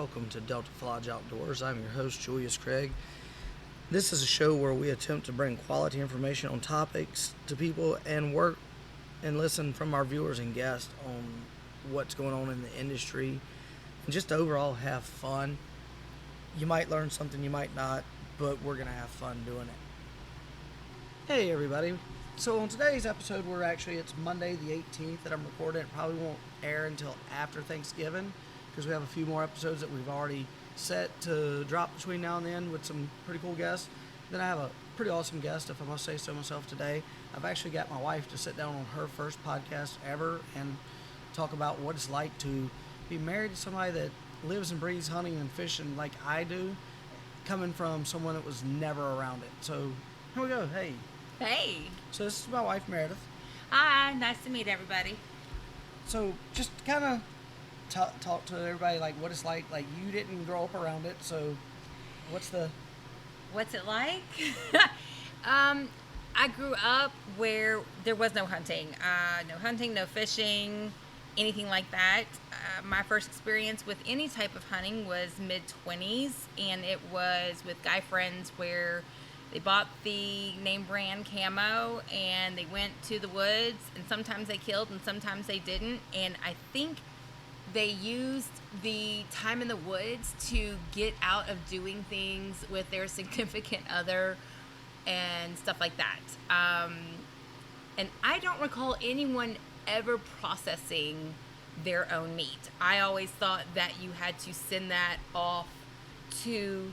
welcome to Delta Lodge Outdoors. I'm your host, Julius Craig. This is a show where we attempt to bring quality information on topics to people and work and listen from our viewers and guests on what's going on in the industry and just overall have fun. You might learn something, you might not, but we're going to have fun doing it. Hey everybody. So on today's episode, it's Monday the 18th that I'm recording. It probably won't air until after Thanksgiving because we have a few more episodes that we've already set to drop between now and then with some pretty cool guests. Then I have a pretty awesome guest, if I must say so myself, today. I've actually got my wife to sit down on her first podcast ever and talk about what it's like to be married to somebody that lives and breathes hunting and fishing like I do, coming from someone that was never around it. So here we go. Hey. Hey. So this is my wife, Meredith. Hi, nice to meet everybody. So just kind of talk to everybody like what it's like. Like you didn't grow up around it, so what's it like? I grew up where there was no hunting. No fishing, anything like that. My first experience with any type of hunting was mid-20s, and it was with guy friends where they bought the name brand camo and they went to the woods, and sometimes they killed and sometimes they didn't. And I think they used the time in the woods to get out of doing things with their significant other and stuff like that. And I don't recall anyone ever processing their own meat. I always thought that you had to send that off to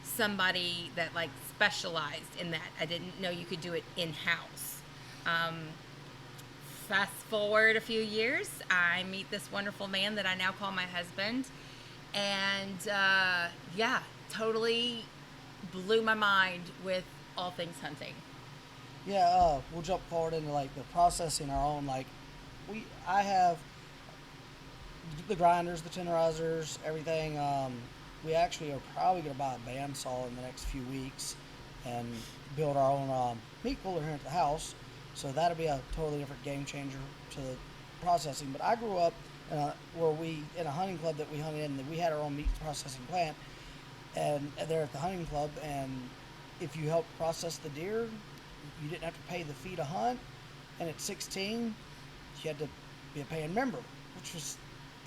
somebody that like specialized in that. I didn't know you could do it in-house. Fast forward a few years, I meet this wonderful man that I now call my husband, and totally blew my mind with all things hunting. Yeah, we'll jump forward into like the processing our own. Like I have the grinders, the tenderizers, everything. We actually are probably going to buy a bandsaw in the next few weeks and build our own meat cooler here at the house. So that'll be a totally different game changer to the processing. But I grew up in a hunting club that we hunted in, that we had our own meat processing plant, and there at the hunting club. And if you helped process the deer, you didn't have to pay the fee to hunt. And at 16, you had to be a paying member, which was,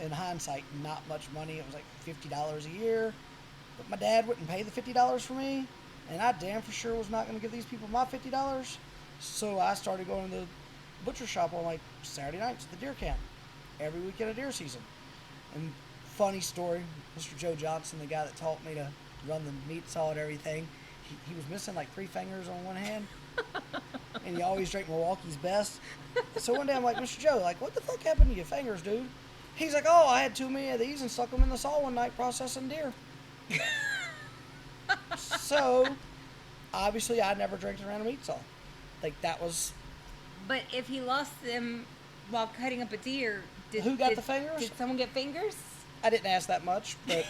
in hindsight, not much money. It was like $50 a year. But my dad wouldn't pay the $50 for me, and I damn for sure was not going to give these people my $50. So I started going to the butcher shop on like Saturday nights at the deer camp every weekend of deer season. And funny story, Mr. Joe Johnson, the guy that taught me to run the meat saw and everything, he was missing like 3 fingers on one hand. And he always drank Milwaukee's Best. So one day I'm like, Mr. Joe, like, what the fuck happened to your fingers, dude? He's like, oh, I had too many of these and stuck them in the saw one night processing deer. So, obviously, I never drank around a meat saw. Like, that was... But if he lost them while cutting up a deer, Who got the fingers? Did someone get fingers? I didn't ask that much, but,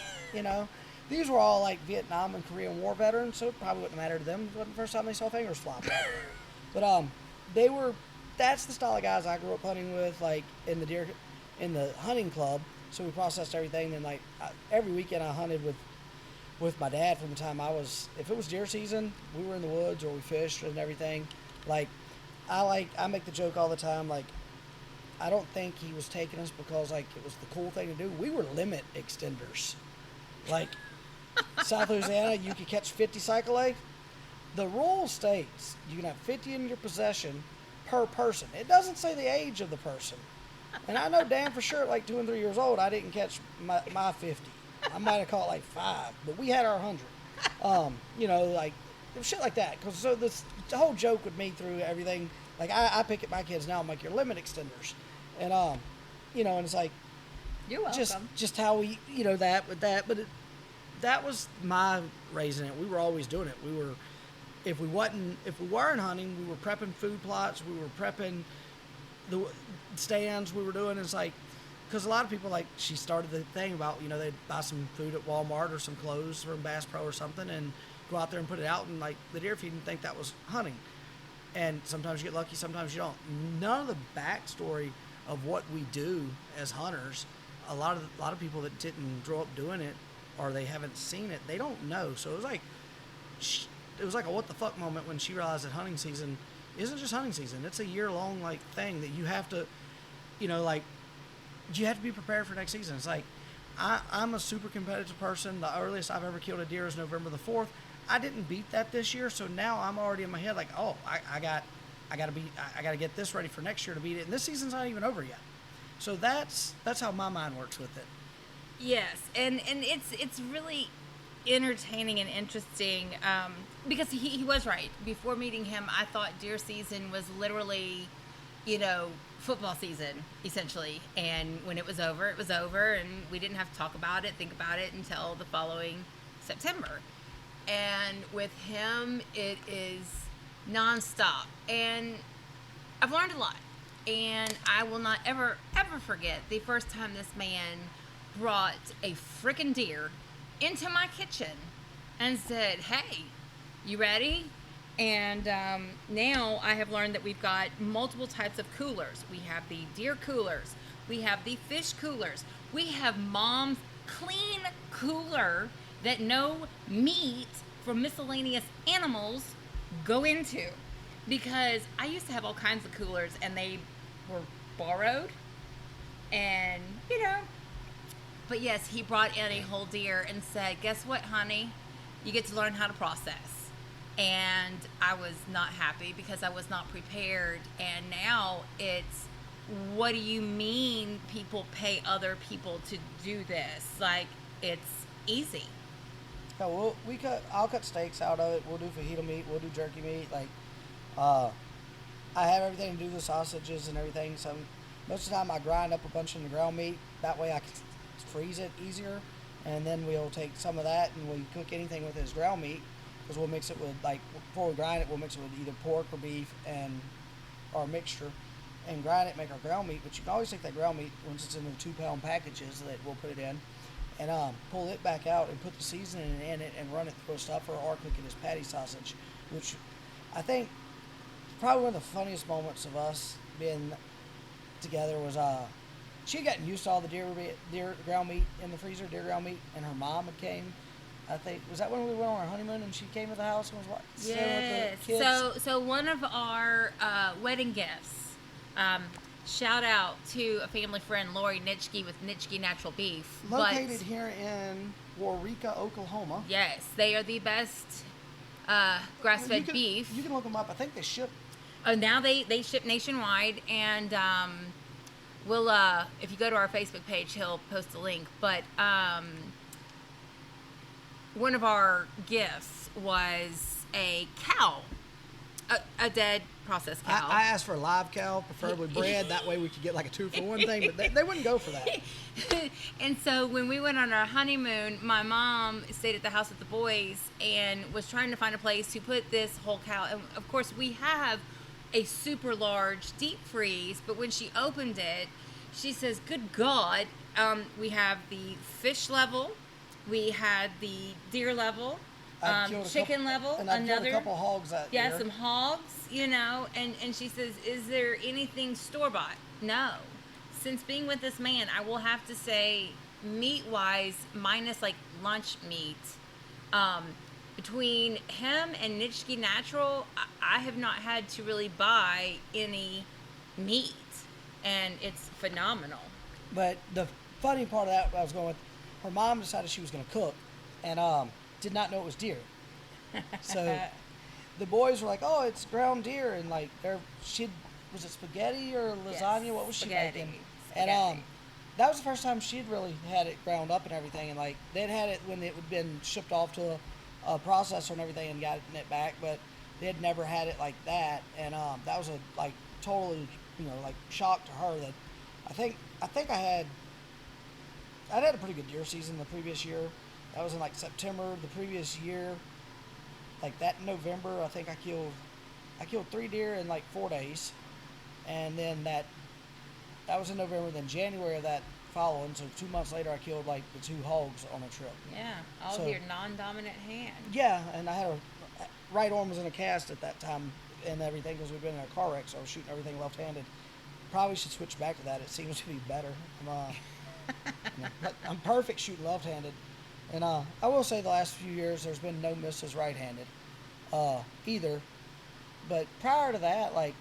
these were all, like, Vietnam and Korean War veterans, so it probably wouldn't matter to them. It wasn't the first time they saw fingers flop. But, that's the style of guys I grew up hunting with, like, in the hunting club. So we processed everything, and, like, every weekend I hunted with my dad from the time if it was deer season, we were in the woods or we fished and everything. Like, I make the joke all the time, like, I don't think he was taking us because, like, it was the cool thing to do. We were limit extenders. Like, South Louisiana, you could catch 50 cycle egg. The rule states you can have 50 in your possession per person. It doesn't say the age of the person. And I know damn for sure, like 2 and 3 years old, I didn't catch my 50. I might have caught like 5, but we had our 100. Like shit like that. Cause so the whole joke with me through everything, like I pick at my kids now. I'm like, you're limit extenders, and and it's like, you're welcome. Just how we, that with that, but that was my raising it. We were always doing it. If we weren't hunting, we were prepping food plots. We were prepping the stands. We were doing. It's like, because a lot of people, like, she started the thing about, they'd buy some food at Walmart or some clothes from Bass Pro or something and go out there and put it out, and, like, the deer feed and think that was hunting. And sometimes you get lucky, sometimes you don't. None of the backstory of what we do as hunters, a lot of people that didn't grow up doing it or they haven't seen it, they don't know. So it was like a what the fuck moment when she realized that hunting season isn't just hunting season. It's a year-long like thing that you have to, like you have to be prepared for next season. It's like I'm a super competitive person. The earliest I've ever killed a deer is November the 4th. I didn't beat that this year, so now I'm already in my head like, oh, I got to get this ready for next year to beat it, and this season's not even over yet. So that's how my mind works with it. Yes, and it's really entertaining and interesting because he was right. Before meeting him, I thought deer season was literally, football season essentially. And when it was over, and we didn't have to talk about it, think about it until the following September. And with him, it is nonstop, and I've learned a lot. And I will not ever forget the first time this man brought a freaking deer into my kitchen and said, "Hey, you ready?" And now I have learned that we've got multiple types of coolers. We have the deer coolers. We have the fish coolers. We have Mom's clean cooler that no meat from miscellaneous animals go into. Because I used to have all kinds of coolers and they were borrowed. And, But yes, he brought in a whole deer and said, "Guess what, honey? You get to learn how to process." And I was not happy because I was not prepared. And now it's, what do you mean people pay other people to do this? Like, it's easy. Yeah, I'll cut steaks out of it. We'll do fajita meat. We'll do jerky meat. Like, I have everything to do the sausages and everything. So most of the time I grind up a bunch of the ground meat. That way I can freeze it easier. And then we'll take some of that and we cook anything with it as ground meat. Because we'll mix it with, like, before we grind it, we'll mix it with either pork or beef or a mixture and grind it, make our ground meat. But you can always take that ground meat once it's in the 2-pound packages that we'll put it in and pull it back out and put the seasoning in it and run it through a stuffer or cook it as patty sausage, which I think probably one of the funniest moments of us being together was she had gotten used to all the deer ground meat in the freezer, deer ground meat, and her mom had came. I think, was that when we went on our honeymoon and she came to the house and was sitting with the kids? So one of our wedding gifts, shout out to a family friend, Lori Nitschke with Nitschke Natural Beef. Located here in Warrika, Oklahoma. Yes, they are the best grass-fed beef. You can look them up. I think they ship. Oh, now they ship nationwide, and we'll if you go to our Facebook page, he'll post a link. But one of our gifts was a cow, a dead processed cow. I asked for a live cow, preferably bred. That way we could get like a 2-for-1 thing, but they wouldn't go for that. And so when we went on our honeymoon, my mom stayed at the house with the boys and was trying to find a place to put this whole cow. And of course, we have a super large deep freeze, but when she opened it, she says, "Good God, we have the fish level. We had the deer level, chicken level, and I killed a couple hogs that year. some hogs, and she says, "Is there anything store-bought?" No. Since being with this man, I will have to say, meat-wise, minus like lunch meat, between him and Nitschke Natural, I have not had to really buy any meat, and it's phenomenal. But the funny part of that I was going with, her mom decided she was going to cook and did not know it was deer. So the boys were like, "Oh, it's ground deer." And like, was it spaghetti or lasagna? Yes, what was spaghetti. she making? And that was the first time she'd really had it ground up and everything. And like, they'd had it when it had been shipped off to a processor and everything and gotten it back, but they had never had it like that. And that was a totally, like shock to her that I think I'd had a pretty good deer season the previous year. That was in like September the previous year. Like that in November, I think I killed 3 deer in like 4 days. And then that was in November. Then January of that following, so 2 months later, I killed like the 2 hogs on a trip. Yeah, all with your non-dominant hand. Yeah, and I had a right arm was in a cast at that time and everything because we'd been in a car wreck, so I was shooting everything left-handed. Probably should switch back to that. It seems to be better. I'm perfect shooting left-handed, And I will say the last few years there's been no misses right-handed either. But prior to that, like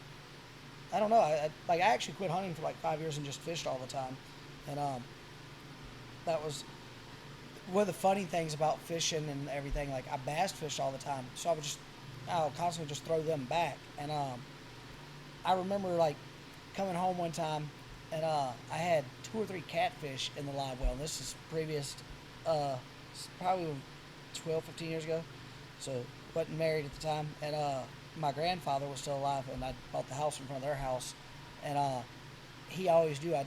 I don't know, I actually quit hunting for like 5 years and just fished all the time, and that was one of the funny things about fishing and everything. Like I bass fished all the time, so I would constantly just throw them back. And I remember like coming home one time, and I had 2 or 3 catfish in the live well. And this is previous, probably 12, 15 years ago. So wasn't married at the time, and my grandfather was still alive, and I bought the house in front of their house, and he always do. I'd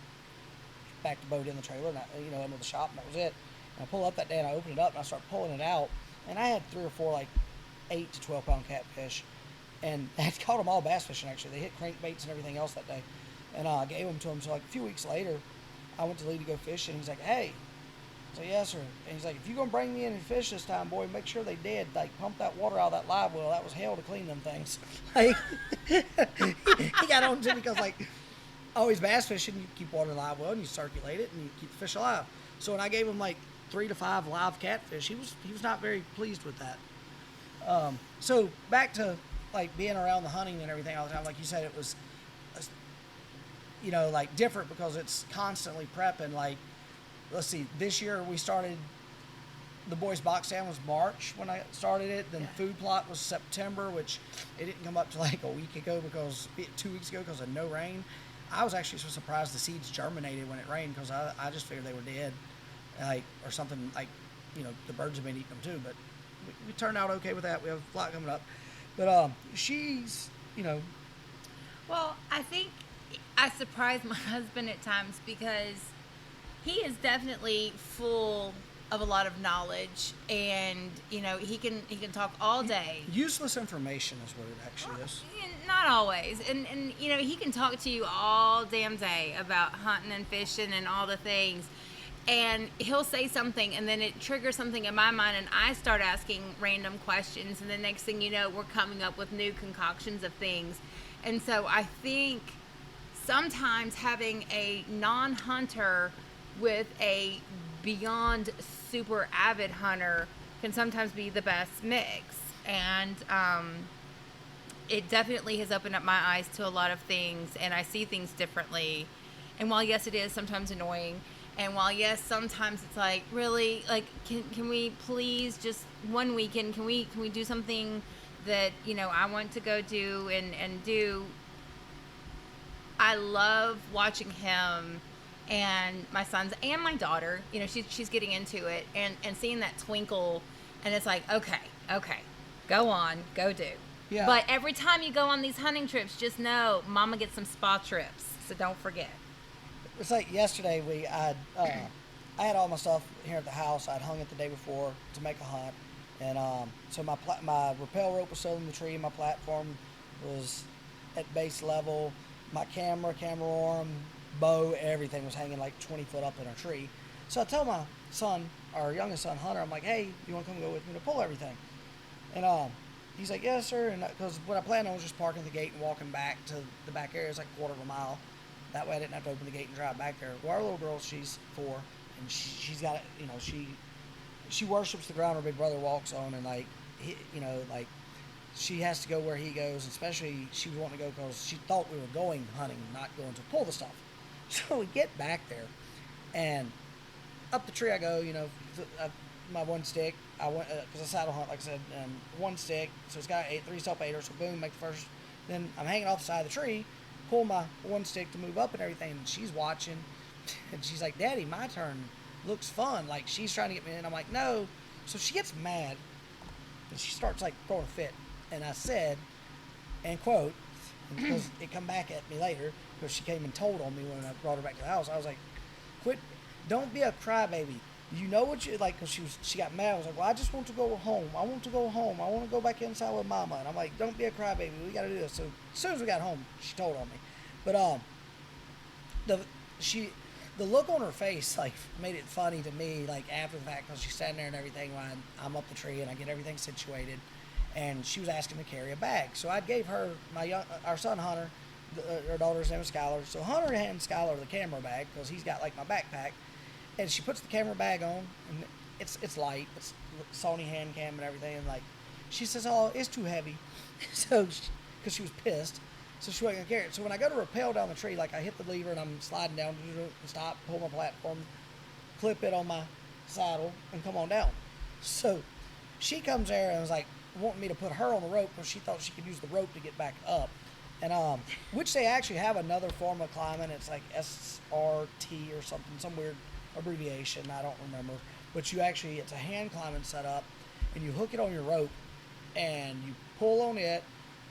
back the boat in the trailer, and into the shop, and that was it. And I pull up that day, and I open it up, and I start pulling it out, and I had 3 or 4 like 8 to 12 pound catfish, and I had caught them all bass fishing. Actually, they hit crankbaits and everything else that day, and I gave them to him. So like a few weeks later, I went to Lee to go fishing. He's like, "Hey," I said, "Yes, sir." And he's like, "If you're gonna bring me in and fish this time, boy, make sure they dead. Like pump that water out of that live well. That was hell to clean them things." Like he got on to me because like always bass fishing, you keep water in the live well and you circulate it and you keep the fish alive. So when I gave him like 3 to 5 live catfish, he was not very pleased with that. So back to like being around the hunting and everything all the time. Like you said, it was like different because it's constantly prepping. Like let's see, this year we started. The boys' box stand was March when I started it. Then food plot was September, which it didn't come up to like a week ago 2 weeks ago because of no rain. I was actually so surprised the seeds germinated when it rained because I just figured they were dead, like or something like, the birds have been eating them too. But we turned out okay with that. We have a lot coming up, but she's Well, I think I surprise my husband at times because he is definitely full of a lot of knowledge, and he can talk all day. Useless information is what it actually is. Not always, and he can talk to you all damn day about hunting and fishing and all the things, and he'll say something and then it triggers something in my mind and I start asking random questions, and the next thing you know, we're coming up with new concoctions of things. And so I think sometimes having a non-hunter with a beyond super avid hunter can sometimes be the best mix. And it definitely has opened up my eyes to a lot of things, and I see things differently. And while yes, it is sometimes annoying, and while yes, sometimes it's like, really, like, can we please just one weekend, can we do something that I want to go do and do. I love watching him and my sons and my daughter, she's getting into it, and seeing that twinkle, and it's like, okay, go on, go do. Yeah. But every time you go on these hunting trips, just know Mama gets some spa trips, so don't forget. It's like yesterday I had all my stuff here at the house. I'd hung it the day before to make a hunt, and so my rappel rope was still in the tree. My platform was at base level. My camera arm, bow, everything was hanging like 20 foot up in a tree. So I tell my son, our youngest son, Hunter, I'm like, "Hey, you want to come go with me to pull everything?" And he's like, "Yes, sir." And because what I planned on was just parking the gate and walking back to the back area. It's like a quarter of a mile. That way I didn't have to open the gate and drive back there. Well, our little girl, she's 4, and she's got, she worships the ground her big brother walks on, and like, she has to go where he goes, especially she was wanting to go because she thought we were going hunting, not going to pull the stuff. So we get back there, and up the tree I go, my one stick, I went, because I saddle hunt, like I said, one stick, so it's got 3 self-aiders, so boom, make the first, then I'm hanging off the side of the tree, pull my one stick to move up and everything, and she's watching, and she's like, "Daddy, my turn, looks fun," like she's trying to get me in, I'm like, "No." So she gets mad, and she starts like throwing a fit. And I said, and quote, because it come back at me later, because she came and told on me when I brought her back to the house. I was like, don't be a crybaby. You know what you like, because she got mad. I was like, "Well, I just want to go home. I want to go home. I want to go back inside with Mama." And I'm like, "Don't be a crybaby. We got to do this." So as soon as we got home, she told on me. But the look on her face like made it funny to me, like after the fact, because she's standing there and everything while I'm up the tree and I get everything situated. And she was asking to carry a bag. So I gave her our son Hunter, her daughter's name is Skylar. So Hunter hands Skylar the camera bag because he's got like my backpack. And she puts the camera bag on, it's light. It's Sony hand cam and everything. And like, she says, "Oh, it's too heavy," so because she was pissed, so she wasn't gonna carry it. So when I go to rappel down the tree, like I hit the lever and I'm sliding down, and stop, pull my platform, clip it on my saddle, and come on down. So she comes there and was like wanting me to put her on the rope because she thought she could use the rope to get back up. And which they actually have another form of climbing. It's like SRT or something, some weird abbreviation. I don't remember. But it's a hand climbing setup, and you hook it on your rope, and you pull on it,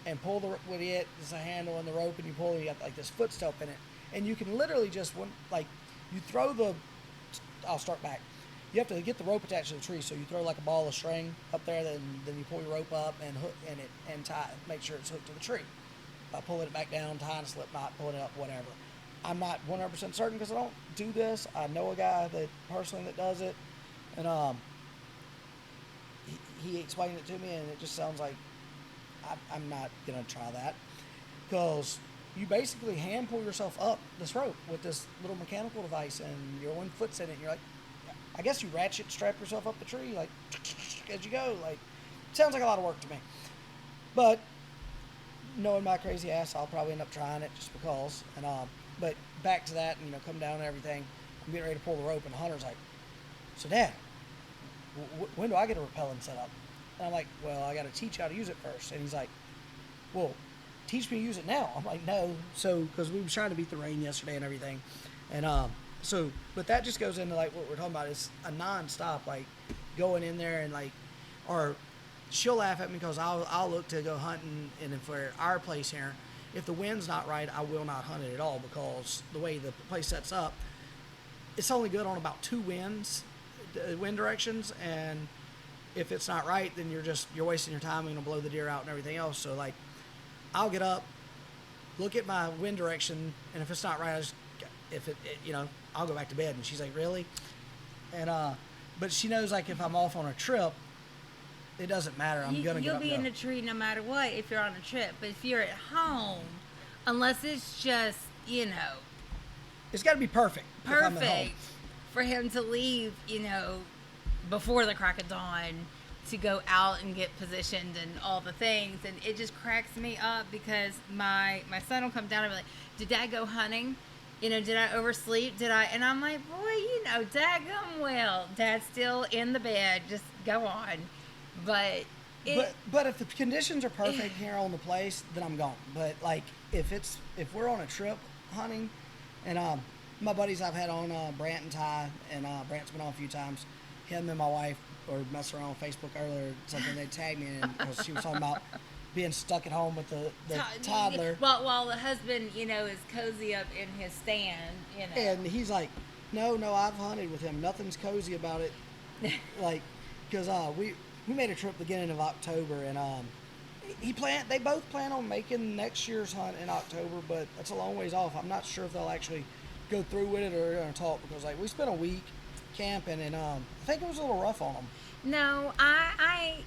and pull with it. There's a handle on the rope, and you pull. You got like this foot stump in it, and you can literally just you throw the. I'll start back. You have to get the rope attached to the tree, so you throw like a ball of string up there, then you pull your rope up and hook and tie it, make sure it's hooked to the tree. By pulling it back down, tying a slip knot, pulling it up, whatever. I'm not 100% certain because I don't do this. I know a guy that does it, and he explained it to me, and it just sounds like I'm not gonna try that because you basically hand pull yourself up this rope with this little mechanical device, and your one foot's in it. And you're like, I guess you ratchet strap yourself up the tree like as you go. Like, sounds like a lot of work to me, but knowing my crazy ass, I'll probably end up trying it just because. And but back to that, and come down and everything. I'm getting ready to pull the rope, and Hunter's like, "So, Dad, when do I get a rappelling set up?" And I'm like, "Well, I got to teach you how to use it first." And he's like, "Well, teach me to use it now." I'm like, "No." So, because we were trying to beat the rain yesterday and everything, and but that just goes into like what we're talking about. It's a non-stop, like going in there and like, or she'll laugh at me because I'll look to go hunting, and for our place here, if the wind's not right, I will not hunt it at all because the way the place sets up, it's only good on about 2 wind directions, and if it's not right, then you're wasting your time and gonna blow the deer out and everything else. So like, I'll get up, look at my wind direction, and if it's not right, I'll go back to bed. And she's like, "Really?" And but she knows like if I'm off on a trip, it doesn't matter. I'm gonna get You'll up be and in go. the tree no matter what if you're on a trip. But if you're at home, unless it's just It's got to be perfect. If I'm at home. perfect for him to leave, before the crack of dawn to go out and get positioned and all the things. And it just cracks me up because my son will come down and be like, "Did Dad go hunting? Did I oversleep? Did I?" And I'm like, "Boy, daggum well, Dad's still in the bed. Just go on." But if the conditions are perfect here on the place, then I'm gone. But like if we're on a trip hunting, and my buddies I've had on Brant and Ty, and Brant's been on a few times. Him and my wife were messing around on Facebook earlier. Something they tagged me in because she was talking about being stuck at home with the toddler. While the husband, is cozy up in his stand, And he's like, no, I've hunted with him. Nothing's cozy about it. Like, because we made a trip beginning of October, and they both plan on making next year's hunt in October, but that's a long ways off. I'm not sure if they'll actually go through with it or they're going to talk, because like we spent a week camping, and I think it was a little rough on them. No, I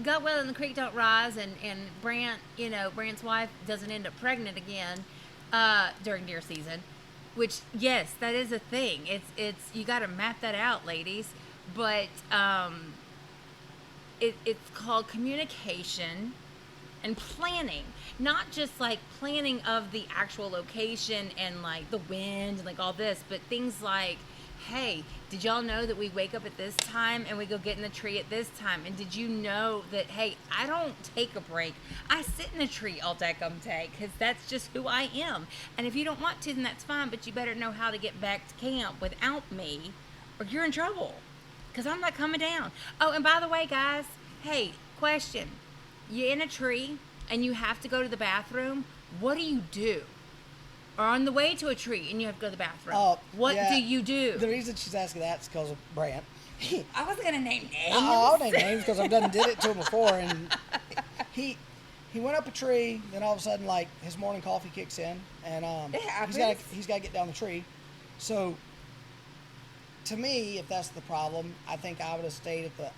got well in the creek don't rise, and Brant, Brant's wife doesn't end up pregnant again during deer season, which, yes, that is a thing. It's you got to map that out, ladies. But it's called communication and planning, not just like planning of the actual location and like the wind and like all this, but things like, hey, did y'all know that we wake up at this time and we go get in the tree at this time? And did you know that, hey, I don't take a break. I sit in the tree all daggum day because that's just who I am. And if you don't want to, then that's fine, but you better know how to get back to camp without me or you're in trouble because I'm not coming down. Oh, and by the way, guys, hey, question. You're in a tree and you have to go to the bathroom. What do? Or on the way to a tree and you have to go to the bathroom. What do you do? The reason she's asking that is because of Brant. I wasn't going to name names. I'll name names because I've did it to him before. And he went up a tree, then all of a sudden, like, his morning coffee kicks in. And he's got to get down the tree. So, to me, if that's the problem, I think I would have stayed at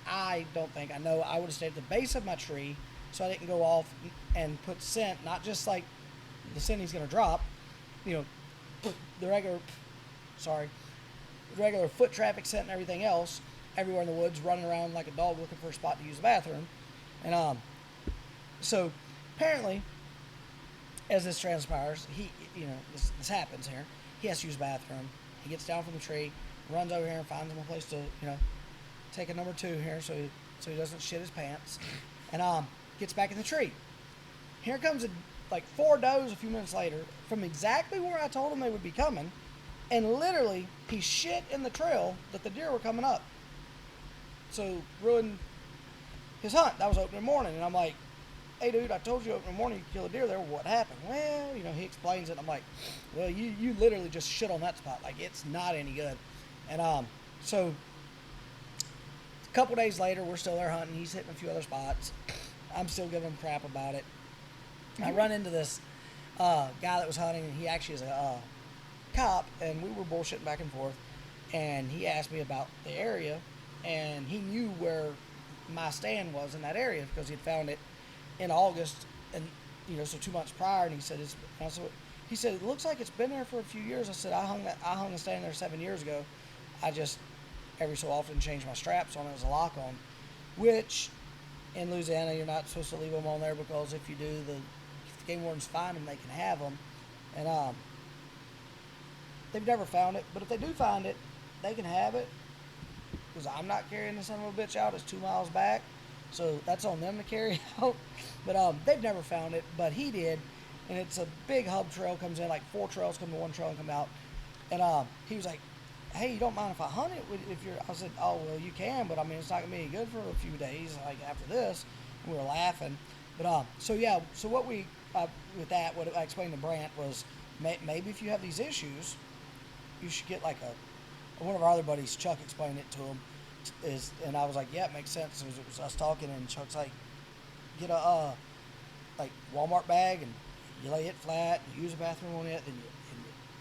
I would have stayed at the base of my tree so I didn't go off and put scent, not just like the scent he's going to drop, put the regular, regular foot traffic scent and everything else everywhere in the woods, running around like a dog looking for a spot to use the bathroom. And so apparently, as this transpires, this happens here. He has to use the bathroom. He gets down from the tree, runs over here and finds him a place to, take a number 2 here so he doesn't shit his pants, and gets back in the tree. Here comes like 4 does a few minutes later from exactly where I told him they would be coming, and literally he shit in the trail that the deer were coming up. So ruined his hunt. That was opening morning, and I'm like, hey dude, I told you opening morning you could kill a deer there. What happened? Well, he explains it. I'm like, well, you literally just shit on that spot. Like, it's not any good. And so a couple days later, we're still there hunting. He's hitting a few other spots. I'm still giving him crap about it. I run into this guy that was hunting, and he actually is a cop, and we were bullshitting back and forth, and he asked me about the area, and he knew where my stand was in that area because he'd found it in August, and so 2 months prior, and he said it looks like it's been there for a few years. I said I hung a stand there 7 years ago. I just every so often change my straps on it as a lock on, which in Louisiana you're not supposed to leave them on there because if you do, if the game wardens find them, they can have them, and they've never found it. But if they do find it, they can have it because I'm not carrying the son of a bitch out. It's 2 miles back. So that's on them to carry out. But they've never found it, but he did. And it's a big hub trail, comes in, like 4 trails come to one trail and come out. And he was like, hey, you don't mind if I hunt it? I said, oh, well, you can, but I mean, it's not going to be any good for a few days, like after this. And we were laughing. But so what with that, what I explained to Brant was maybe if you have these issues, you should get like one of our other buddies, Chuck, explained it to him. And I was like, yeah, it makes sense. It was us talking, and Chuck's like, get a like Walmart bag, and you lay it flat, and you use a bathroom on it, and you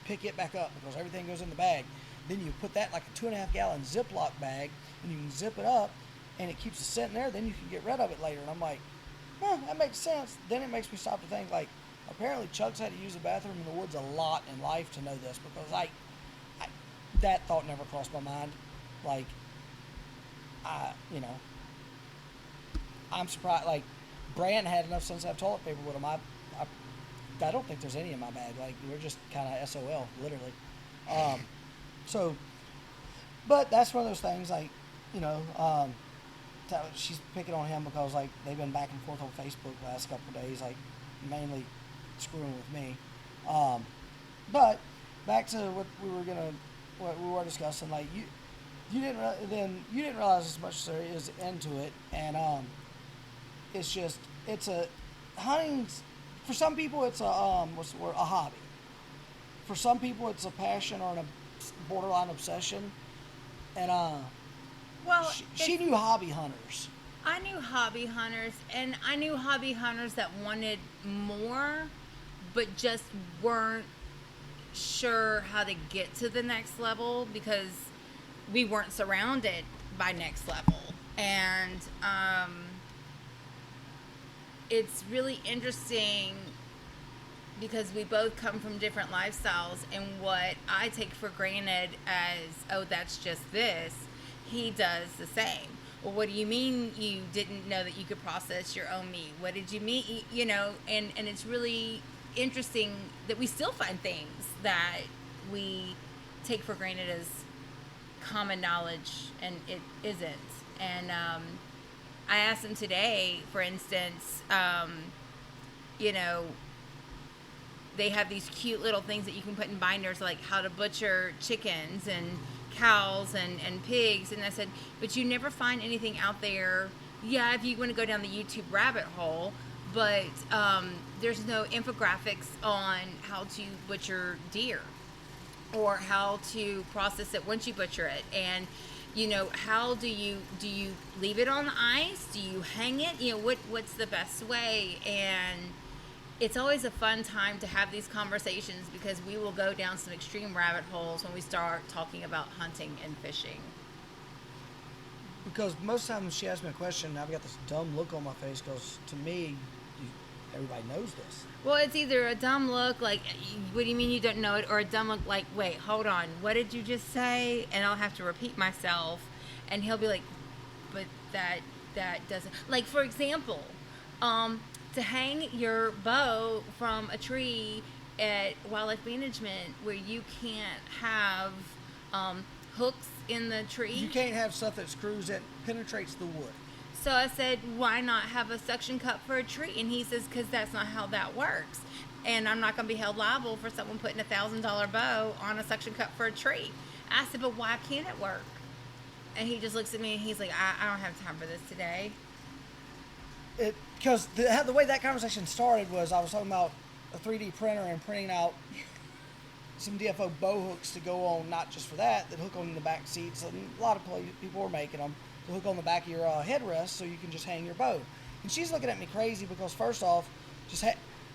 pick it back up because everything goes in the bag. Then you put that like a 2.5 gallon Ziploc bag, and you can zip it up, and it keeps the scent in there. Then you can get rid of it later. And I'm like, that makes sense. Then it makes me stop to think, like, apparently Chuck's had to use the bathroom in the woods a lot in life to know this, because that thought never crossed my mind. Like, I'm surprised. Like, Brant had enough sense to have toilet paper with him. I don't think there's any in my bag. Like, we're just kind of SOL, literally. But that's one of those things. Like, she's picking on him because like they've been back and forth on Facebook the last couple of days, like mainly screwing with me. But back to what we were discussing. Like you didn't realize as much as there is into it, and it's a hunting. For some people, it's a hobby. For some people, it's a passion or a borderline obsession. And she knew hobby hunters. I knew hobby hunters, and I knew hobby hunters that wanted more, but just weren't sure how to get to the next level because we weren't surrounded by next level. And it's really interesting because we both come from different lifestyles, and what I take for granted as, oh, that's just this, he does the same. Well, what do you mean you didn't know that you could process your own meat? What did you mean? And it's really interesting that we still find things that we take for granted as common knowledge, and it isn't. And I asked him today, for instance, they have these cute little things that you can put in binders, like how to butcher chickens and cows and pigs. And I said, but you never find anything out there. Yeah, if you want to go down the YouTube rabbit hole, but there's no infographics on how to butcher deer or how to process it once you butcher it. And how do you leave it on the ice? Do you hang it? What's the best way? And it's always a fun time to have these conversations because we will go down some extreme rabbit holes when we start talking about hunting and fishing. Because most times she asks me a question, I've got this dumb look on my face because to me, everybody knows this. Well, it's either a dumb look, like, what do you mean you don't know it? Or a dumb look, like, wait, hold on. What did you just say? And I'll have to repeat myself. And he'll be like, but that doesn't. Like, for example, to hang your bow from a tree at wildlife management where you can't have hooks in the tree. You can't have stuff that screws that penetrates the wood. So I said, why not have a suction cup for a tree? And he says, because that's not how that works. And I'm not going to be held liable for someone putting $1,000 bow on a suction cup for a tree. I said, but why can't it work? And he just looks at me and he's like, I don't have time for this today. Because the way that conversation started was I was talking about a 3D printer and printing out some DFO bow hooks to go on, not just for that hook on the back seats. And a lot of people were making them. To hook on the back of your headrest so you can just hang your bow. And she's looking at me crazy because first off,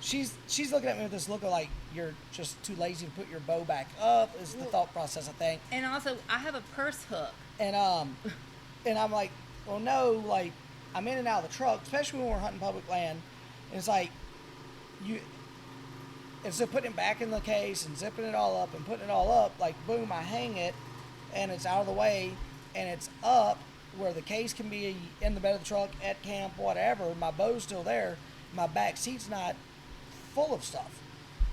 she's looking at me with this look of like you're just too lazy to put your bow back up is the thought process, I think. And also, I have a purse hook. And I'm like, well, no, like I'm in and out of the truck, especially when we're hunting public land. And it's like instead of putting it back in the case and zipping it all up and putting it all up, like boom, I hang it and it's out of the way and it's up where the case can be in the bed of the truck, at camp, whatever. My bow's still there. My back seat's not full of stuff.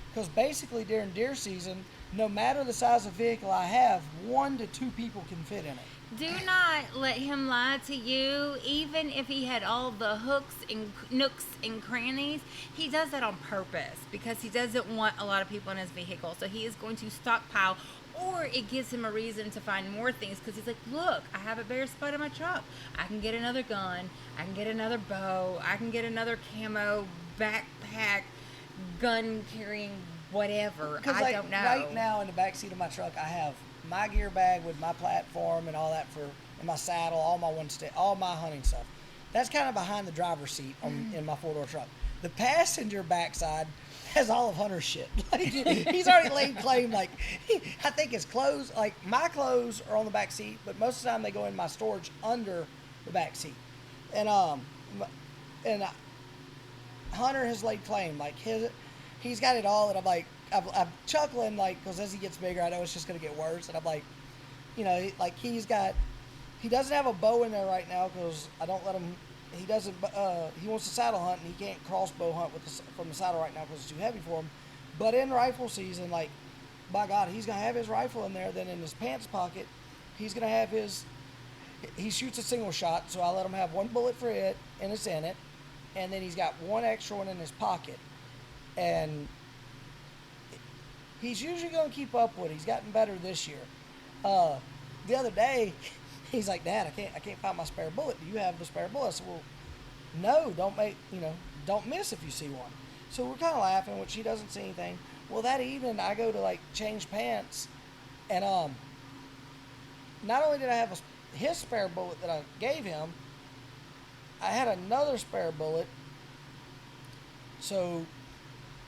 Because basically during deer season, no matter the size of vehicle I have, 1 to 2 people can fit in it. Do not let him lie to you. Even if he had all the hooks and nooks and crannies, he does that on purpose because he doesn't want a lot of people in his vehicle. So he is going to stockpile, or it gives him a reason to find more things because he's like, look, I have a bare spot in my truck. I can get another gun. I can get another bow. I can get another camo backpack, gun carrying whatever. I don't know. Right now in the back seat of my truck, I have my gear bag with my platform and all that and my saddle, all my hunting stuff. That's kind of behind the driver's seat in my 4-door truck. The passenger backside has all of Hunter's shit. Like, he's already laid claim. Like, I think his clothes, like my clothes are on the back seat, but most of the time they go in my storage under the back seat. And Hunter has laid claim. Like he's got it all, and I'm like, I'm chuckling, like, because as he gets bigger, I know it's just gonna get worse. And I'm like, you know, like he doesn't have a bow in there right now because I don't let him. He doesn't. He wants to saddle hunt, and he can't crossbow hunt from the saddle right now because it's too heavy for him. But in rifle season, like, by God, he's gonna have his rifle in there. Then in his pants pocket, he's gonna have his. He shoots a single shot, so I let him have 1 bullet for it, and it's in it. And then he's got 1 extra one in his pocket, and he's usually gonna keep up with it. He's gotten better this year. The other day. He's like, Dad, I can't find my spare bullet. Do you have the spare bullet? I said, well, no, don't miss if you see one. So we're kind of laughing, which he doesn't see anything. Well, that evening I go to like change pants, and not only did I have his spare bullet that I gave him, I had another spare bullet. So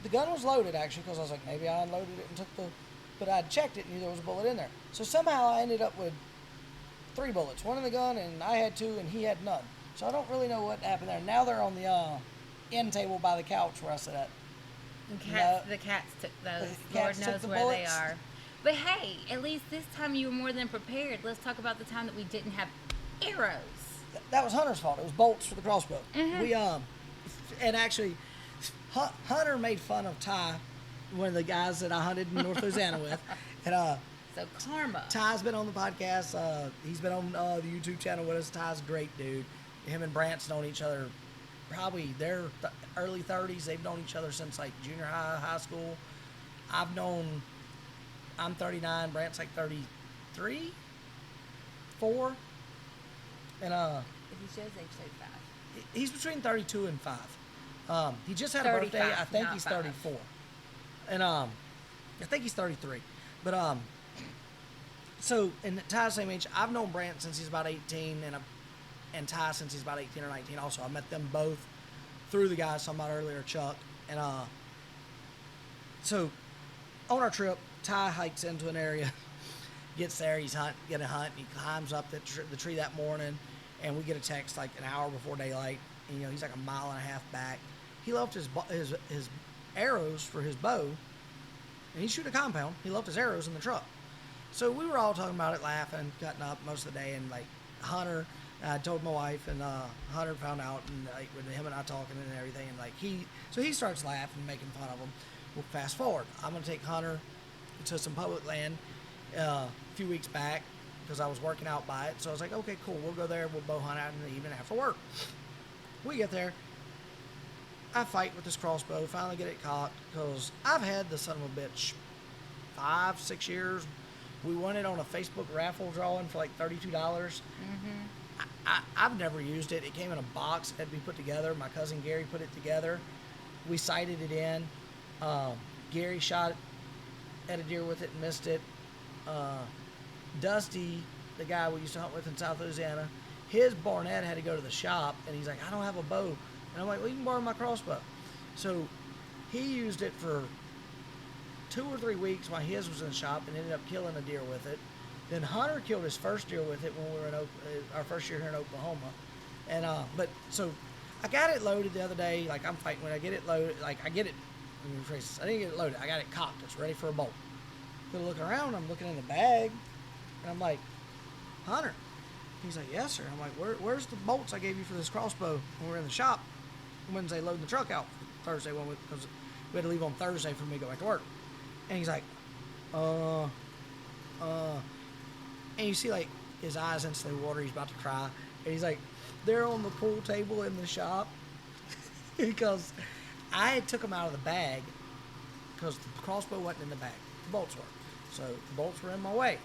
the gun was loaded actually because I was like, maybe I unloaded it and but I checked it and knew there was a bullet in there. So somehow I ended up with 3 bullets, 1 in the gun, and I had 2, and he had none. So I don't really know what happened there. Now they're on the end table by the couch where I sit at. The cats took those. Lord knows where they are. But hey, at least this time you were more than prepared. Let's talk about the time that we didn't have arrows. That was Hunter's fault. It was bolts for the crossbow. Mm-hmm. We and actually, Hunter made fun of Ty, one of the guys that I hunted in North Louisiana with, and so karma. Ty's been on the podcast. He's been on the YouTube channel with us. Ty's a great dude. Him and Brant's known each other probably their early 30s. They've known each other since like junior high school. I'm 39. Brant's like 33, 4. And if he shows age, say 5. He's between 32 and 5. He just had a birthday. I think he's 34. And I think he's 33. But so, and Ty's the same age. I've known Brant since he's about 18, and Ty since he's about 18 or 19 also. I met them both through the guy I was talking about earlier, Chuck. And so, on our trip, Ty hikes into an area, gets there, he's gonna hunt, and he climbs up the tree that morning, and we get a text like an hour before daylight. And, he's like a mile and a half back, he left his arrows for his bow, and he shoot a compound. He left his arrows in the truck. So we were all talking about it, laughing, cutting up most of the day, and like Hunter, I told my wife, and Hunter found out, and like with him and I talking and everything, and like he starts laughing, making fun of him. Well, fast forward, I'm gonna take Hunter to some public land a few weeks back because I was working out by it. So I was like, okay, cool, we'll go there, we'll bow hunt out in the evening after work. We get there, I fight with this crossbow, finally get it cocked because I've had the son of a bitch 5-6 years. We won it on a Facebook raffle drawing for like $32. I've never used it. It came in a box, it had to be put together. My cousin Gary put it together. We sighted it in. Gary shot at a deer with it and missed it. Dusty, the guy we used to hunt with in South Louisiana, his Barnett had to go to the shop, and he's like, I don't have a bow. And I'm like, well, you can borrow my crossbow. So he used it for 2 or 3 weeks while his was in the shop and ended up killing a deer with it. Then Hunter killed his first deer with it when we were in our first year here in Oklahoma. And so I got it loaded the other day. Like I'm fighting when I get it loaded. Like I get it. Let me rephrase this. I didn't get it loaded. I got it cocked. It's ready for a bolt. So looking around, I'm looking in the bag, and I'm like, Hunter. He's like, yes, sir. I'm like, where's the bolts I gave you for this crossbow when we were in the shop Wednesday loading the truck out for Thursday because we had to leave on Thursday for me to go back to work. And he's like, and you see like his eyes instantly water. He's about to cry. And he's like, they're on the pool table in the shop because I had took them out of the bag because the crossbow wasn't in the bag. The bolts were. So the bolts were in my way.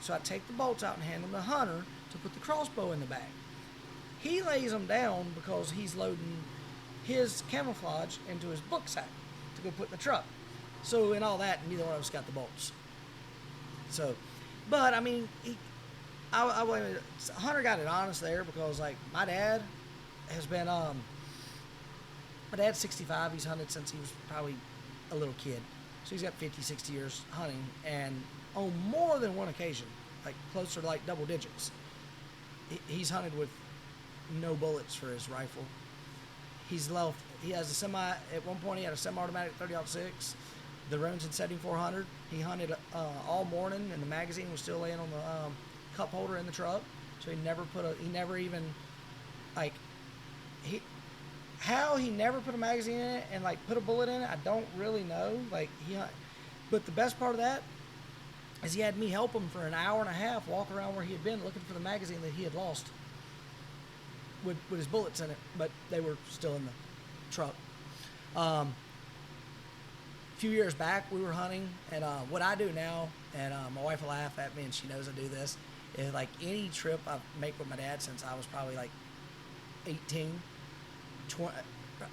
So I take the bolts out and hand them to Hunter to put the crossbow in the bag. He lays them down because he's loading his camouflage into his book sack to go put in the truck. So in all that, neither one of us got the bolts. So, but I mean, Hunter got it honest there because like my dad has been, my dad's 65. He's hunted since he was probably a little kid. So he's got 50, 60 years hunting, and on more than one occasion, like closer to like double digits, he's hunted with no bullets for his rifle. He has a semi, at one point he had a semi-automatic 30-06, the Remington 7400. He hunted all morning, and the magazine was still laying on the cup holder in the truck. So he never how he never put a magazine in it and like put a bullet in it, I don't really know. But the best part of that is he had me help him for an hour and a half walk around where he had been looking for the magazine that he had lost with his bullets in it, but they were still in the truck. A few years back we were hunting, and what I do now, and my wife will laugh at me and she knows I do this, is like any trip I make with my dad since I was probably like 18, 20,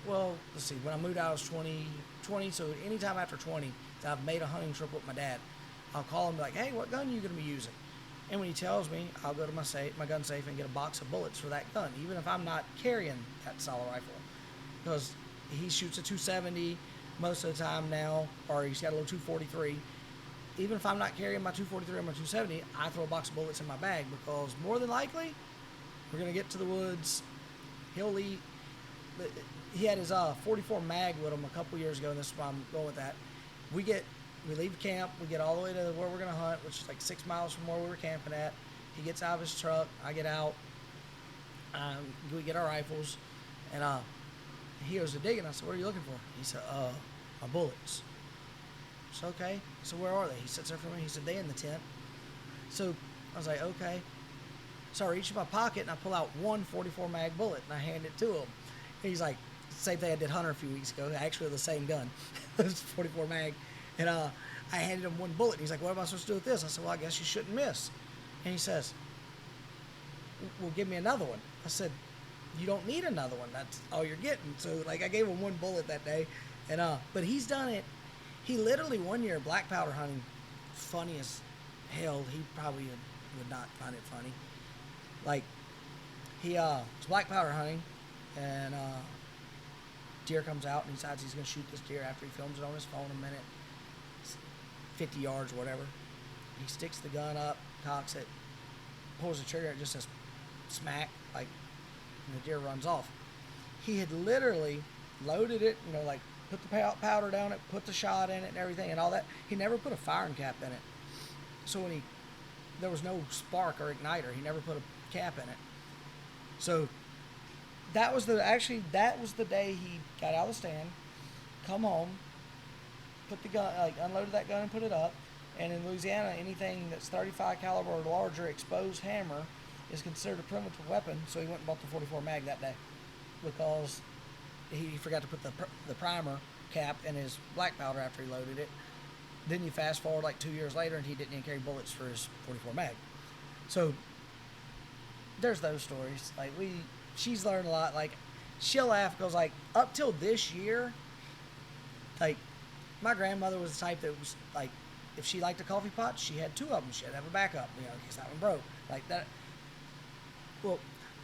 well, let's see, when I moved out I was 20, so anytime after 20 that I've made a hunting trip with my dad, I'll call him and be like, hey, what gun are you going to be using? And when he tells me, I'll go to my gun safe and get a box of bullets for that gun, even if I'm not carrying that solid rifle. Because he shoots a 270 most of the time now, or he's got a little 243. Even if I'm not carrying my 243 or my 270, I throw a box of bullets in my bag because more than likely, we're going to get to the woods. He had his 44 mag with him a couple years ago, and this is why I'm going with that. We leave camp, we get all the way to where we're going to hunt, which is like 6 miles from where we were camping at. He gets out of his truck, I get out, we get our rifles, and he goes to digging. I said, what are you looking for? He said, my bullets. I said, okay. So where are they? He sits there for me. He said, they in the tent. So I was like, okay. So I reach in my pocket and I pull out one 44 mag bullet and I hand it to him. And he's like, same thing I did Hunter a few weeks ago, actually the same gun. It was 44 mag. And I handed him one bullet. He's like, what am I supposed to do with this? I said, well, I guess you shouldn't miss. And he says, well, give me another one. I said, you don't need another one. That's all you're getting. So, like, I gave him one bullet that day. And but he's done it. He literally one year black powder hunting, funny as hell. He probably would not find it funny. Like, he was black powder hunting, and deer comes out and he decides he's going to shoot this deer after he films it on his phone a minute, 50 yards or whatever. He sticks the gun up, cocks it, pulls the trigger, it just says smack, like, and the deer runs off. He had literally loaded it, like put the powder down it, put the shot in it and everything and all that. He never put a firing cap in it. So there was no spark or igniter. He never put a cap in it. So that was the day he got out of the stand, come home, put the gun, unloaded that gun and put it up. And in Louisiana, anything that's 35 caliber or larger exposed hammer is considered a primitive weapon. So he went and bought the 44 mag that day because he forgot to put the primer cap in his black powder after he loaded it. Then you fast forward 2 years later, and he didn't even carry bullets for his 44 mag. So there's those stories. She's learned a lot. She'll laugh because up till this year, my grandmother was the type that was if she liked a coffee pot, she had two of them. She'd have a backup, in case that one broke. Like that. Well,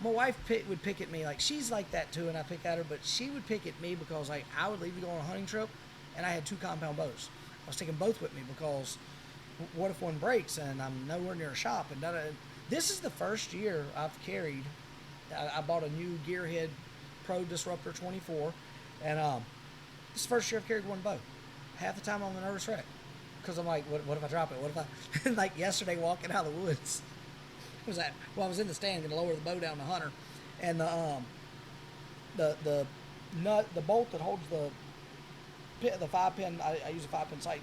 my wife would pick at me. She's like that too, and I pick at her, but she would pick at me because I would leave to go on a hunting trip, and I had 2 compound bows. I was taking both with me because what if one breaks and I'm nowhere near a shop? And this is the first year I've carried. I bought a new Gearhead Pro Disruptor 24, and this is the first year I've carried one bow. Half the time I'm a nervous wreck because I'm like, what if I drop it? What if I yesterday walking out of the woods? I was in the stand going to lower the bow down to hunter, and the bolt that holds the 5-pin, I use a 5-pin sight.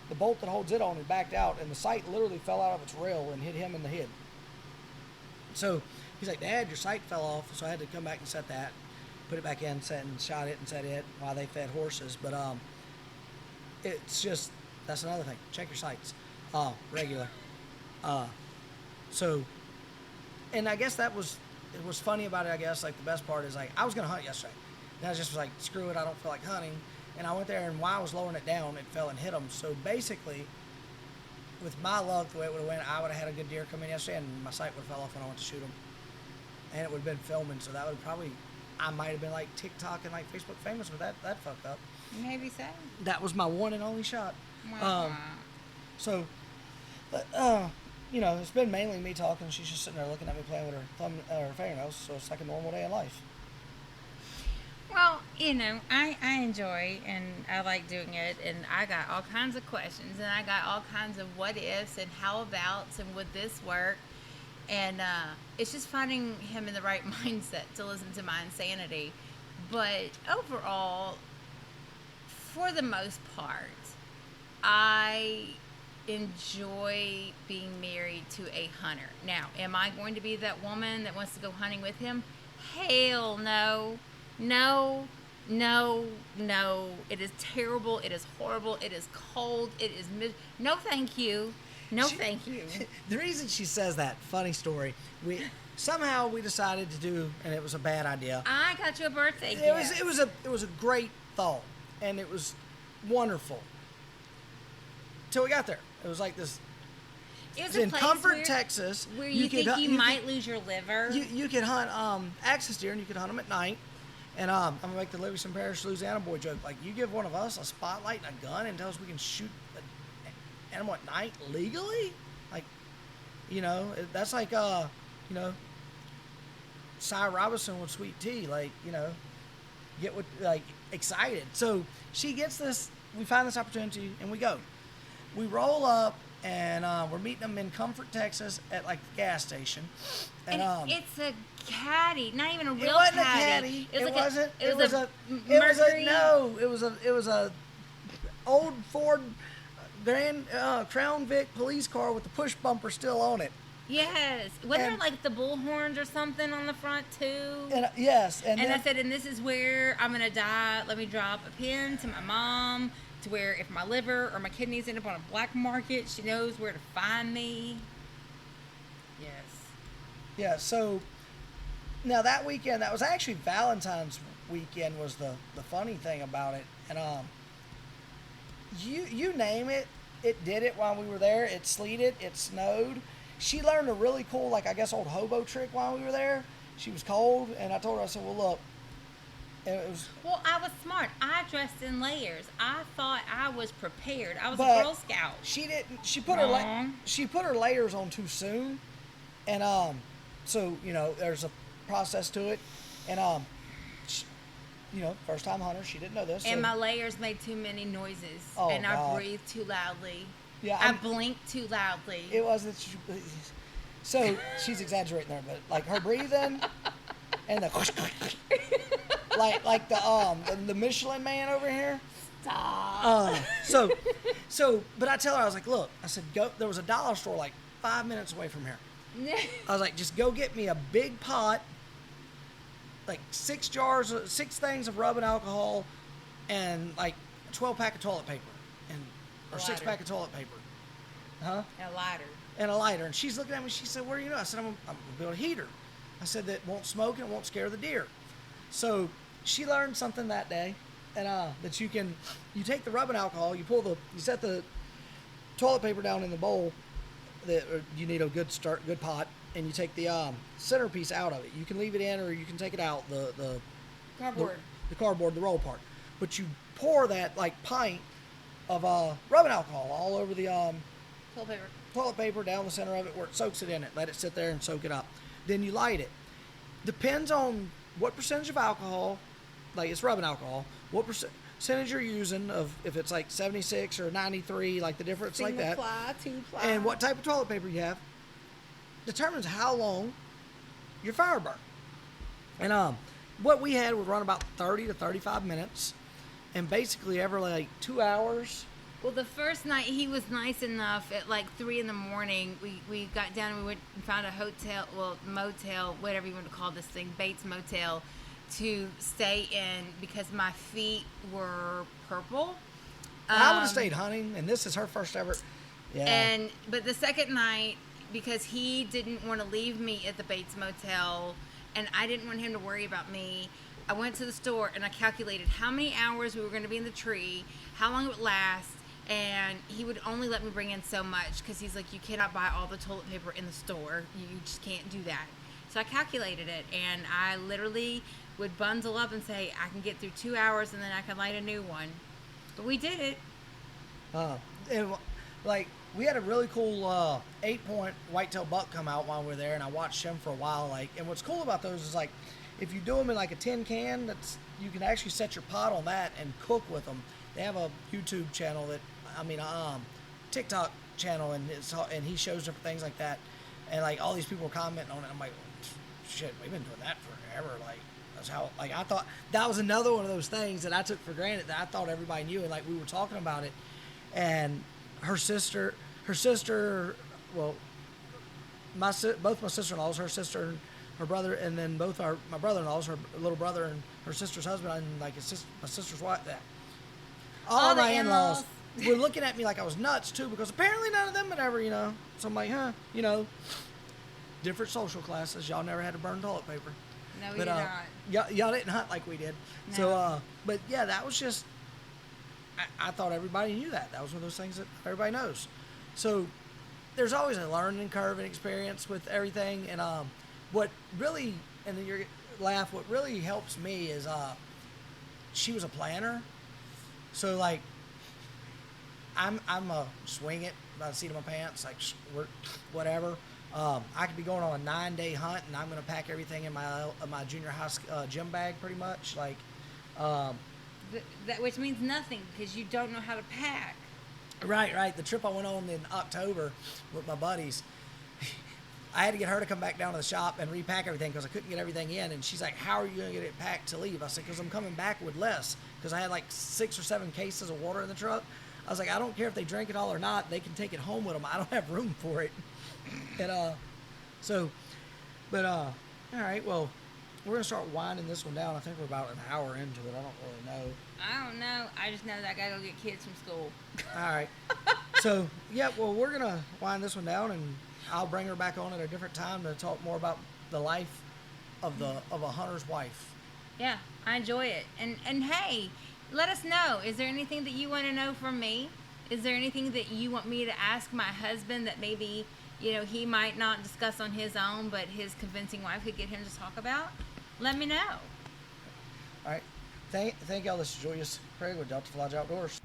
The bolt that holds it on it backed out, and the sight literally fell out of its rail and hit him in the head. So he's like, "Dad, your sight fell off." So I had to come back and set that, put it back in, set and shot it and set it while they fed horses. But it's just, that's another thing. Check your sights, regular. So, and I guess it was funny about it. I guess the best part is I was gonna hunt yesterday, and I just was like, screw it, I don't feel like hunting. And I went there, and while I was lowering it down, it fell and hit them. So basically, with my luck, the way it would have went, I would have had a good deer come in yesterday, and my sight would have fell off when I went to shoot them. And it would have been filming, so that would probably, I might have been TikTok and Facebook famous with that fuck up. Maybe so. That was my one and only shot. Wow. So, but, it's been mainly me talking. She's just sitting there looking at me playing with her fingernails, so it's like a normal day in life. Well, I enjoy and I like doing it, and I got all kinds of questions, and I got all kinds of what ifs and how abouts and would this work, and it's just finding him in the right mindset to listen to my insanity. But overall, for the most part, I enjoy being married to a hunter. Now, am I going to be that woman that wants to go hunting with him? Hell no. No. It is terrible. It is horrible. It is cold. It is no, thank you. No, thank you. The reason she says that, funny story, we decided to do, and it was a bad idea. I got you a birthday gift. It was a great thought, and it was wonderful. Till we got there, it was like this. It was in Comfort, Texas, where you think you might lose your liver. You could hunt axis deer, and you could hunt them at night. And I'm gonna make the Livingston Parish, Louisiana boy joke. You give one of us a spotlight and a gun, and tell us we can shoot an animal at night legally. That's like Cy Robinson with Sweet Tea. Get excited. So she gets this. We find this opportunity, and we go. We roll up. And we're meeting them in Comfort, Texas, at the gas station. And it's a caddy, not even a real caddy. It wasn't a caddy. It was a old Ford Grand Crown Vic police car with the push bumper still on it. Yes, wasn't there the bullhorns or something on the front too? And yes, and I said, and this is where I'm gonna die. Let me drop a pin to my mom, to where if my liver or my kidneys end up on a black market, she knows where to find me. Yes. Yeah, so now that weekend, that was actually Valentine's weekend, was the funny thing about it. And you name it, it did it while we were there. It sleeted, it snowed. She learned a really cool, old hobo trick while we were there. She was cold, and I told her, I said, well, look, well, I was smart. I dressed in layers. I thought I was prepared. I was a Girl Scout. She didn't. She put her layers on too soon, and so there's a process to it, and first time hunter. She didn't know this. And my layers made too many noises. Oh, and I God. breathed too loudly. Yeah, I blinked too loudly. It wasn't. So she's exaggerating there, but like her breathing and the like the Michelin Man over here. Stop. But I tell her, I was like, look, I said, go. There was a dollar store like 5 minutes away from here. I was like, just go get me a big pot, like 6 things of rubbing alcohol, and like 12-pack of toilet paper, or 6-pack of toilet paper. Huh? And a lighter. And a lighter. And she's looking at me. She said, "What do you know?" I said, "I'm gonna build a heater." I said that won't smoke and won't scare the deer. So she learned something that day, and that you take the rubbing alcohol, you set the toilet paper down in the bowl. You need a good pot, and you take the centerpiece out of it. You can leave it in, or you can take it out. The Cardboard. The cardboard, the roll part. But you pour that like pint of rubbing alcohol all over the toilet paper down the center of it where it soaks it in it. Let it sit there and soak it up. Then you light it. Depends on what percentage of alcohol, like it's rubbing alcohol, what percentage you're using of, if it's like 76 or 93, like the difference like that. Single-ply, two-ply. And what type of toilet paper you have determines how long your fire burn. And what we had would run about 30 to 35 minutes. And basically every like 2 hours. Well, the first night he was nice enough at like 3 a.m. We got down and we went and found a motel, whatever you want to call this thing, Bates Motel, to stay in because my feet were purple. I would have stayed hunting, and this is her first ever. Yeah. But the second night, because he didn't want to leave me at the Bates Motel, and I didn't want him to worry about me, I went to the store and I calculated how many hours we were going to be in the tree, how long it would last. And he would only let me bring in so much because he's like, you cannot buy all the toilet paper in the store. You just can't do that. So I calculated it, and I literally would bundle up and say, I can get through 2 hours and then I can light a new one. But we did it. And like, we had a really cool 8-point whitetail buck come out while we were there, and I watched him for a while. Like, and what's cool about those is like, if you do them in like a tin can, you can actually set your pot on that and cook with them. They have a YouTube channel TikTok channel, and he shows different things like that, and like all these people were commenting on it. I'm like, shit, we've been doing that forever. Like, that's how. Like, I thought that was another one of those things that I took for granted that I thought everybody knew, and like we were talking about it, and her sister, well, both my sister-in-laws, her sister and her brother, and then both my brother-in-laws, her little brother and her sister's husband, and like my sister's wife. All my in-laws were looking at me like I was nuts too, because apparently none of them had ever, So I'm like, different social classes. Y'all never had to burn toilet paper. No, we did not. Y'all didn't hunt like we did. No. So, but yeah, that was just. I thought everybody knew that. That was one of those things that everybody knows. So, there's always a learning curve and experience with everything, and what really, and then you laugh. What really helps me is she was a planner. So like, I'm a swing it by the seat of my pants, like whatever. I could be going on a 9-day hunt, and I'm gonna pack everything in my junior high gym bag, pretty much. Like, that which means nothing because you don't know how to pack. Right. The trip I went on in October with my buddies, I had to get her to come back down to the shop and repack everything because I couldn't get everything in. And she's like, "How are you gonna get it packed to leave?" I said, "Because I'm coming back with less." Because I had like 6 or 7 cases of water in the truck. I was like, "I don't care if they drink it all or not. They can take it home with them. I don't have room for it." And all right. Well, we're gonna start winding this one down. I think we're about an hour into it. I don't really know. I don't know. I just know that I gotta go get kids from school. All right. So yeah, well, we're gonna wind this one down, and I'll bring her back on at a different time to talk more about the life of a hunter's wife. Yeah, I enjoy it. And hey, let us know. Is there anything that you want to know from me? Is there anything that you want me to ask my husband that maybe, he might not discuss on his own, but his convincing wife could get him to talk about? Let me know. All right. Thank y'all. This is Julius Craig with Delta Lodge Outdoors.